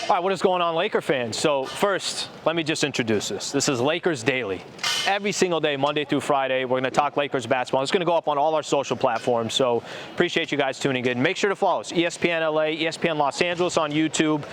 All right, what is going on, Laker fans? So first, let me just introduce this. This is Lakers Daily. Every single day, Monday through Friday, we're going to talk Lakers basketball. It's going to go up on all our social platforms, so appreciate you guys tuning in. Make sure to follow us, ESPN LA, ESPN Los Angeles on YouTube,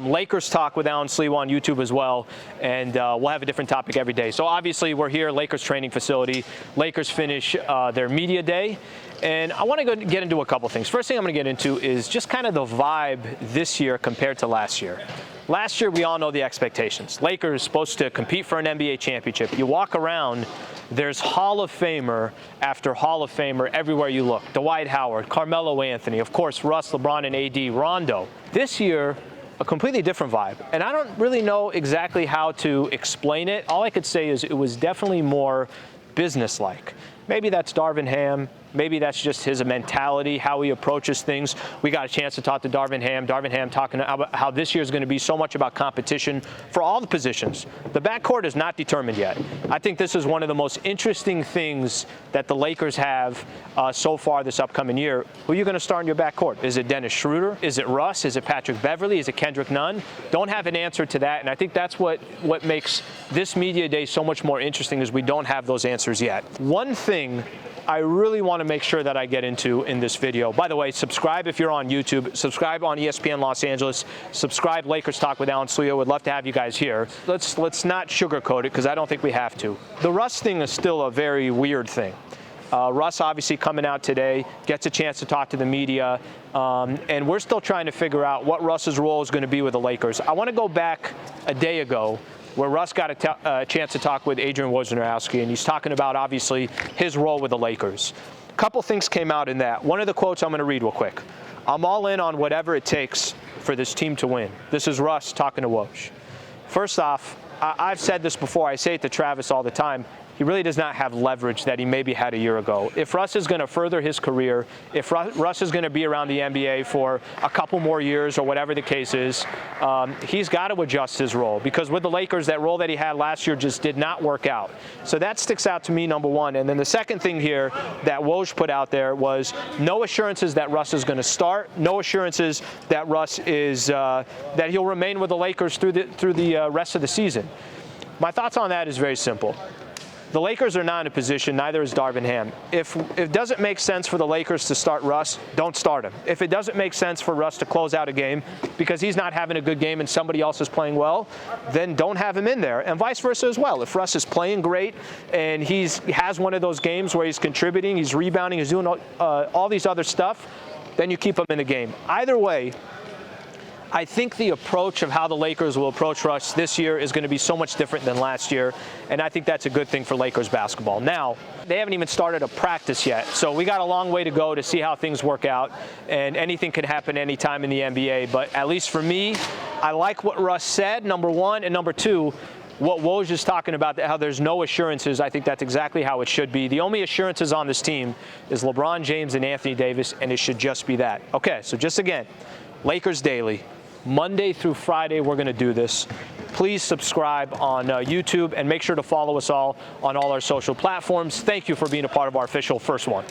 Lakers Talk with Alan Sliwa on YouTube as well, and we'll have a different topic every day. So obviously, we're here, Lakers training facility. Lakers finish their media day. And I want to get into a couple things. First thing I'm going to get into is just kind of the vibe this year compared to last year. Last year, we all know the expectations. Lakers supposed to compete for an NBA championship. You walk around, there's Hall of Famer after Hall of Famer everywhere you look. Dwight Howard, Carmelo Anthony, of course, Russ, LeBron, and AD, Rondo. This year, a completely different vibe. And I don't really know exactly how to explain it. All I could say is it was definitely more businesslike. Maybe that's Darvin Ham. Maybe that's just his mentality, how he approaches things. We got a chance to talk to Darvin Ham. Darvin Ham talking about how this year is going to be so much about competition for all the positions. The backcourt is not determined yet. I think this is one of the most interesting things that the Lakers have so far this upcoming year. Who are you going to start in your backcourt? Is it Dennis Schroeder? Is it Russ? Is it Patrick Beverley? Is it Kendrick Nunn? Don't have an answer to that, and I think that's what makes this media day so much more interesting is we don't have those answers yet. One thing I really want to make sure that I get into in this video. By the way, subscribe if you're on YouTube. Subscribe on ESPN Los Angeles. Subscribe Lakers Talk with Alan Sliwa. Would love to have you guys here. Let's not sugarcoat it because I don't think we have to. The Russ thing is still a very weird thing. Russ obviously coming out today, gets a chance to talk to the media, and we're still trying to figure out what Russ's role is going to be with the Lakers. I want to go back a day ago where Russ got a chance to talk with Adrian Wojnarowski, and he's talking about, obviously, his role with the Lakers. A couple things came out in that. One of the quotes I'm going to read real quick. I'm all in on whatever it takes for this team to win. This is Russ talking to Woj. First off, I've said this before. I say it to Travis all the time. He really does not have leverage that he maybe had a year ago. If Russ is going to further his career, if Russ is going to be around the NBA for a couple more years or whatever the case is, he's got to adjust his role because with the Lakers, that role that he had last year just did not work out. So that sticks out to me, number one. And then the second thing here that Woj put out there was no assurances that Russ is going to start, no assurances that Russ is that he'll remain with the Lakers through the rest of the season. My thoughts on that is very simple. The Lakers are not in a position, neither is Darvin Ham. If it doesn't make sense for the Lakers to start Russ, don't start him. If it doesn't make sense for Russ to close out a game because he's not having a good game and somebody else is playing well, then don't have him in there, and vice versa as well. If Russ is playing great and he has one of those games where he's contributing, he's rebounding, he's doing all these other stuff, then you keep him in the game. Either way, I think the approach of how the Lakers will approach Russ this year is going to be so much different than last year, and I think that's a good thing for Lakers basketball. Now, they haven't even started a practice yet, so we got a long way to go to see how things work out, and anything can happen anytime in the NBA, but at least for me, I like what Russ said, number one, and number two, what Woj is talking about, how there's no assurances. I think that's exactly how it should be. The only assurances on this team is LeBron James and Anthony Davis, and it should just be that. Okay, so just again, Lakers Daily. Monday through Friday, we're going to do this. Please subscribe on YouTube and make sure to follow us all on all our social platforms. Thank you for being a part of our official First One.